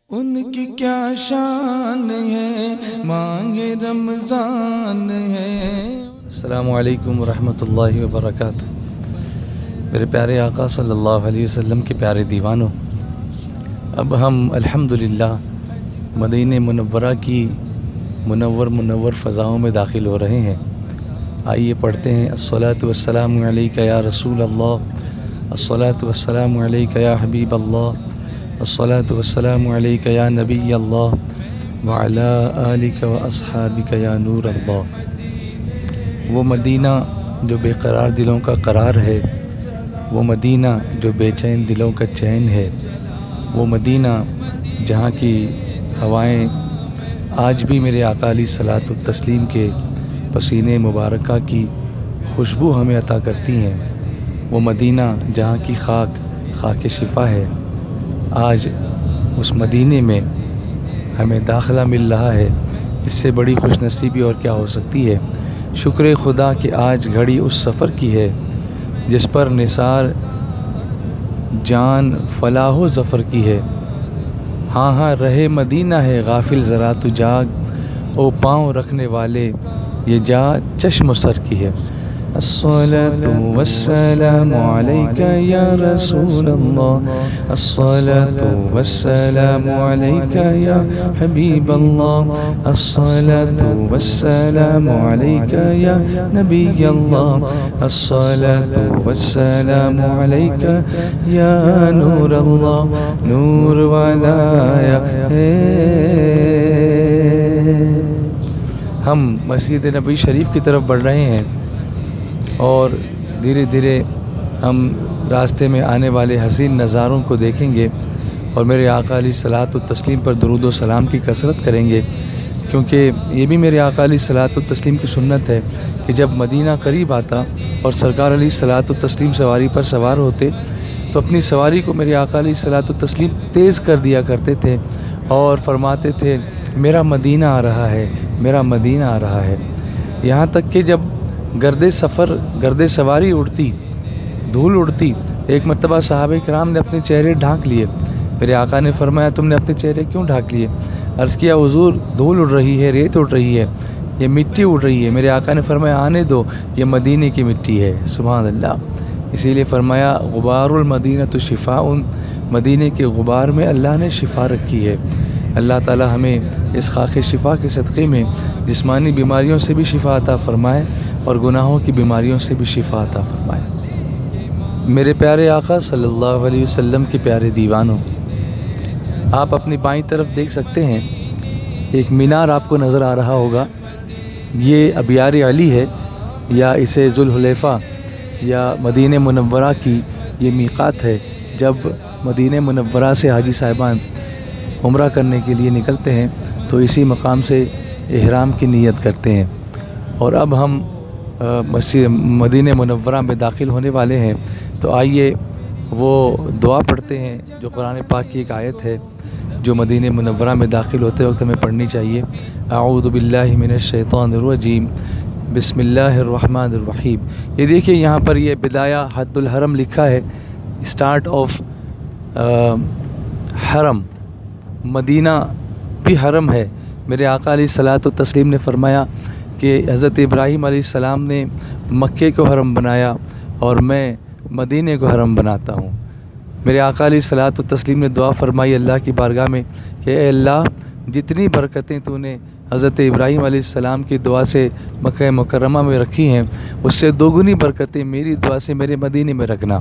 ان کی کیا شان ہے، ماہ رمضان ہے۔ السلام علیکم ورحمۃ اللہ وبرکاتہ۔ میرے پیارے آقا صلی اللہ علیہ وسلم کے پیارے دیوانوں، اب ہم الحمدللہ مدینہ منورہ کی منور فضاؤں میں داخل ہو رہے ہیں۔ آئیے پڑھتے ہیں الصلاۃ والسلام علیک یا رسول اللہ، الصلاۃ والسلام علیک یا حبیب اللہ، الصلاۃ والسلام علیک یا نبی اللہ، وعلی آلک و اصحابک یا نور اللہ۔ وہ مدینہ جو بے قرار دلوں کا قرار ہے، وہ مدینہ جو بے چین دلوں کا چین ہے، وہ مدینہ جہاں کی ہوائیں آج بھی میرے آقا علیہ الصلاۃ والتسلیم کے پسینے مبارکہ کی خوشبو ہمیں عطا کرتی ہیں، وہ مدینہ جہاں کی خاک شفا ہے۔ آج اس مدینے میں ہمیں داخلہ مل رہا ہے، اس سے بڑی خوش نصیبی اور کیا ہو سکتی ہے۔ شکر خدا کہ آج گھڑی اس سفر کی ہے جس پر نثار جان فلاح و ظفر کی ہے۔ ہاں ہاں رہے مدینہ ہے غافل ذرا تو جاگ، او پاؤں رکھنے والے یہ جا چشم سر کی ہے۔ الصلاۃ والسلام علیک یا رسول اللہ، الصلاۃ والسلام علیک یا حبیب اللہ، الصلاۃ والسلام علیک یا نبی اللہ، الصلاۃ والسلام علیک یا نور اللہ، نور والا ہے۔ ہم مسجد نبوی شریف کی طرف بڑھ رہے ہیں اور دھیرے دھیرے ہم راستے میں آنے والے حسین نظاروں کو دیکھیں گے اور میرے آقا علیہ الصلاۃ والتسلیم پر درود و سلام کی کثرت کریں گے، کیونکہ یہ بھی میرے آقا علیہ الصلاۃ والتسلیم کی سنت ہے کہ جب مدینہ قریب آتا اور سرکار علیہ الصلاۃ والتسلیم سواری پر سوار ہوتے تو اپنی سواری کو میرے آقا علیہ الصلاۃ والتسلیم تیز کر دیا کرتے تھے اور فرماتے تھے میرا مدینہ آ رہا ہے، میرا مدینہ آ رہا ہے۔ یہاں تک کہ جب گرد سواری اڑتی، دھول اڑتی، ایک مرتبہ صحابہ کرام نے اپنے چہرے ڈھانک لیے۔ میرے آقا نے فرمایا تم نے اپنے چہرے کیوں ڈھانک لیے؟ عرض کیا حضور دھول اڑ رہی ہے، ریت اڑ رہی ہے، یہ مٹی اڑ رہی ہے۔ میرے آقا نے فرمایا آنے دو، یہ مدینے کی مٹی ہے۔ سبحان اللہ۔ اسی لیے فرمایا غبار المدینۃ شفاء، مدینے کے غبار میں اللہ نے شفا رکھی ہے۔ اللہ تعالی ہمیں اس خاک شفا کے صدقے میں جسمانی بیماریوں سے بھی شفا عطا فرمائے اور گناہوں کی بیماریوں سے بھی شفا عطا فرمائے۔ میرے پیارے آقا صلی اللہ علیہ وسلم کے پیارے دیوانوں، آپ اپنی بائیں طرف دیکھ سکتے ہیں ایک مینار آپ کو نظر آ رہا ہوگا، یہ ابیار علی ہے یا اسے ذوالحلیفہ یا مدینہ منورہ کی یہ میقات ہے۔ جب مدینہ منورہ سے حاجی صاحبان عمرہ کرنے کے لیے نکلتے ہیں تو اسی مقام سے احرام کی نیت کرتے ہیں۔ اور اب ہم مدینہ منورہ میں داخل ہونے والے ہیں، تو آئیے وہ دعا پڑھتے ہیں جو قرآن پاک کی ایک آیت ہے جو مدینہ منورہ میں داخل ہوتے وقت ہمیں پڑھنی چاہیے۔ اعوذ باللہ من الشیطان الرجیم، بسم اللہ الرحمن الرحیم۔ یہ دیکھیے یہاں پر یہ بدایہ حد الحرم لکھا ہے، اسٹارٹ آف حرم۔ مدینہ بھی حرم ہے۔ میرے آقا علیہ الصلاۃ والتسلیم نے فرمایا کہ حضرت ابراہیم علیہ السلام نے مکے کو حرم بنایا اور میں مدینے کو حرم بناتا ہوں۔ میرے آقا علیہ الصلاۃ والتسلیم نے دعا فرمائی اللہ کی بارگاہ میں کہ اے اللہ جتنی برکتیں تو نے حضرت ابراہیم علیہ السلام کی دعا سے مکہ مکرمہ میں رکھی ہیں، اس سے دوگنی برکتیں میری دعا سے میرے مدینے میں رکھنا۔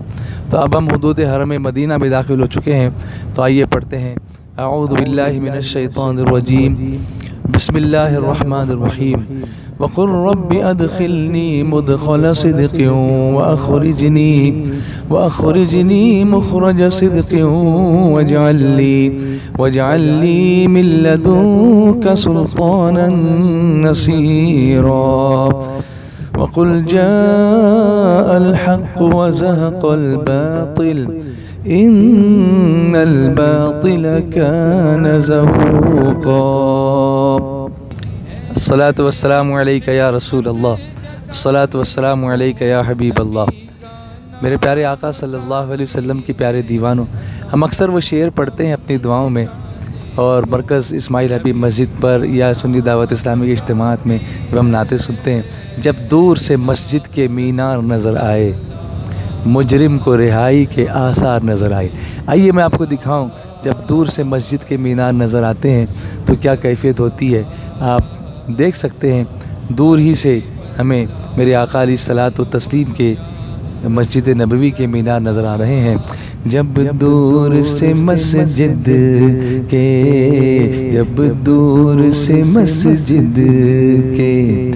تو اب ہم حدود حرم مدینہ میں داخل ہو چکے ہیں، تو آئیے پڑھتے ہیں اعوذ باللہ من الشیطان الرجیم، بسم اللہ الرحمن الرحیم۔ وقل رب ادخلنی مدخل صدق واخرجنی مخرج صدق واجعل لی من لدنک سلطانا نصیرا۔ وقل جاء الحق وزهق الباطل ان الباطل كان زهوقا۔ الصلاۃ والسلام علیک یا رسول اللہ، الصلاۃ والسلام علیک یا حبیب اللہ۔ میرے پیارے آقا صلی اللہ علیہ وسلم کے پیارے دیوانوں، ہم اکثر وہ شعر پڑھتے ہیں اپنی دعاؤں میں اور مرکز اسماعیل حبیب مسجد پر یا سنی دعوت اسلامی کے اجتماعات میں جب ہم نعتیں سنتے ہیں، جب دور سے مسجد کے مینار نظر آئے، مجرم کو رہائی کے آثار نظر آئے۔ آئیے میں آپ کو دکھاؤں، جب دور سے مسجد کے مینار نظر آتے ہیں تو کیا کیفیت ہوتی ہے۔ آپ دیکھ سکتے ہیں دور ہی سے ہمیں میرے آقا علیہ الصلوۃ والتسلیم کے مسجد نبوی کے مینار نظر آ رہے ہیں۔ جب دور سے مسجد کے، جب دور سے مسجد کے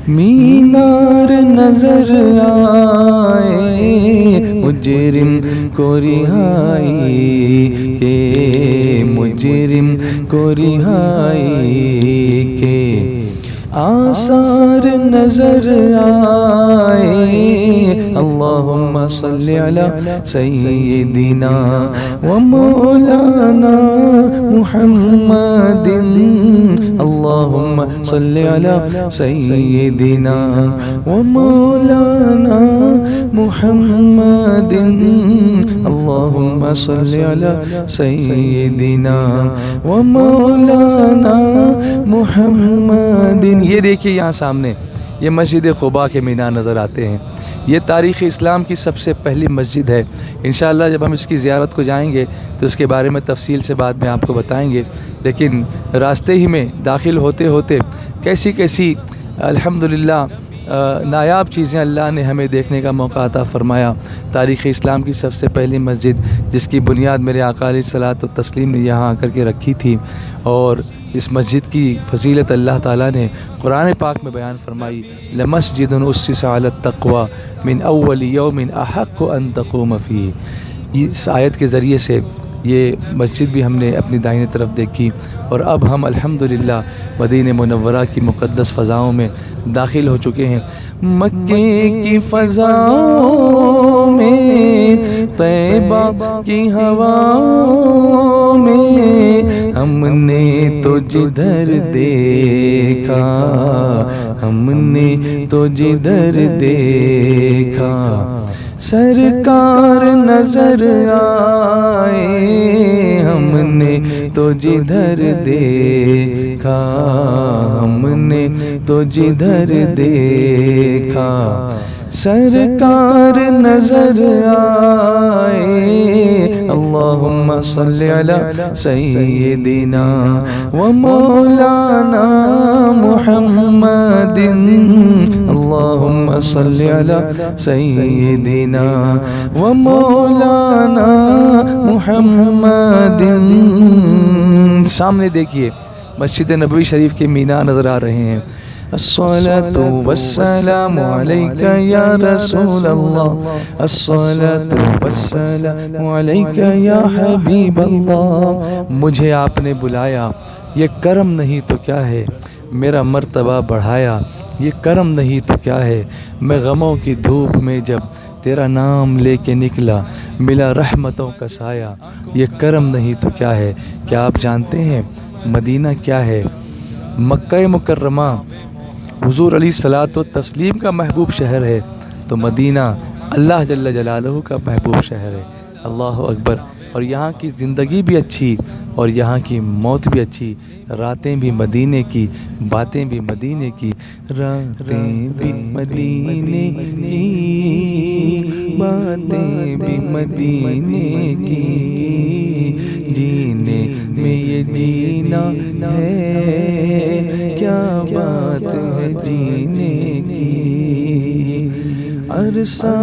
مینار نظر آئے، مجرم کو رہائی کے، مجرم کو رہائی کے آثار نظر آئے۔ اللہم صلی علی سیدنا و مولانا محمد، اللہم صلی علی سیدنا و مولانا محمد، اللہم صلی علی سیدنا و مولانا محمد۔ یہ دیکھیے یہاں سامنے یہ مسجد قباء کے مینار نظر آتے ہیں۔ یہ تاریخ اسلام کی سب سے پہلی مسجد ہے۔ انشاءاللہ جب ہم اس کی زیارت کو جائیں گے تو اس کے بارے میں تفصیل سے بعد میں آپ کو بتائیں گے، لیکن راستے ہی میں داخل ہوتے ہوتے کیسی کیسی الحمدللہ نایاب چیزیں اللہ نے ہمیں دیکھنے کا موقع عطا فرمایا۔ تاریخ اسلام کی سب سے پہلی مسجد جس کی بنیاد میرے آقا علیہ الصلوۃ والتسلیم نے یہاں آ کر کے رکھی تھی، اور اس مسجد کی فضیلت اللہ تعالیٰ نے قرآن پاک میں بیان فرمائی، لمسجد اسس علی التقوی من اول یوم احق ان تقوم فیہ۔ اس آیت کے ذریعے سے یہ مسجد بھی ہم نے اپنی دائیں طرف دیکھی، اور اب ہم الحمدللہ مدینہ منورہ کی مقدس فضاؤں میں داخل ہو چکے ہیں۔ مکے کی فضاؤں میں، طیبہ کی ہواؤں میں، ہم نے تو جدھر دیکھا، ہم نے تو جدھر دیکھا سرکار نظر آئے، ہم نے تو جدھر دیکھا، ہم نے تو جدھر دیکھا سرکار نظر آئے۔ اللہم صلی علی سیدنا و مولانا محمد، اللہم صلی علی سیدنا و مولانا محمد۔ سامنے دیکھیے مسجد نبوی شریف کے مینار نظر آ رہے ہیں۔ الصلاة والسلام علیک یا رسول اللہ، الصلاة والسلام علیک یا حبیب اللہ۔ مجھے آپ نے بلایا، یہ کرم نہیں تو کیا ہے، میرا مرتبہ بڑھایا، یہ کرم نہیں تو کیا ہے، میں غموں کی دھوپ میں جب تیرا نام لے کے نکلا، ملا رحمتوں کا سایہ، یہ کرم نہیں تو کیا ہے۔ کیا آپ جانتے ہیں مدینہ کیا ہے؟ مکہ مکرمہ حضور علیہ الصلوۃ والتسلیم کا محبوب شہر ہے، تو مدینہ اللہ جل جلالہ کا محبوب شہر ہے۔ اللہ اکبر۔ اور یہاں کی زندگی بھی اچھی اور یہاں کی موت بھی اچھی، راتیں بھی مدینے کی، باتیں بھی مدینے کی، راتیں بھی مدینے کی، باتیں بھی مدینے کی، جینے میں یہ جینا ہے، کیا بات ہے جینے کی، عرصہ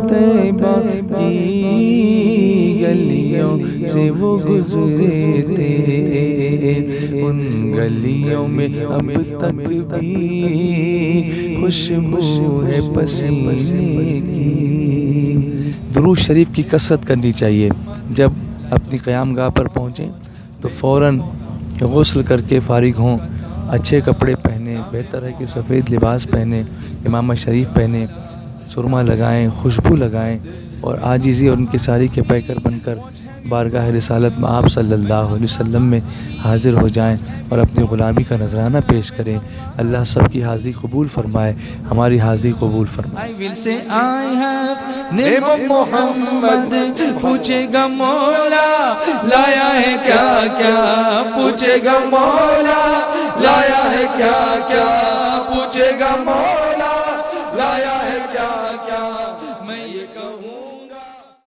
طیبہ کی گلیوں سے وہ گزرے تھے، ان گلیوں میں اب تک بھی خوشبو ہے پسینے کی۔ درود شریف کی کثرت کرنی چاہیے۔ جب اپنی قیام گاہ پر پہنچیں تو فوراً غسل کر کے فارغ ہوں، اچھے کپڑے پہنیں، بہتر ہے کہ سفید لباس پہنیں، امامہ شریف پہنیں، سرما لگائیں، خوشبو لگائیں، اور عاجزی اور انکساری کے پیکر بن کر بارگاہ رسالت میں آپ صلی اللہ علیہ وسلم میں حاضر ہو جائیں اور اپنی غلامی کا نذرانہ پیش کریں۔ اللہ سب کی حاضری قبول فرمائے، ہماری حاضری قبول فرمائے۔ I will say I have name of Muhammad. پوچھے گا مولا لایا ہے کیا کیا، پوچھے گا مولا لایا ہے کیا کیا، پوچھے گا مولا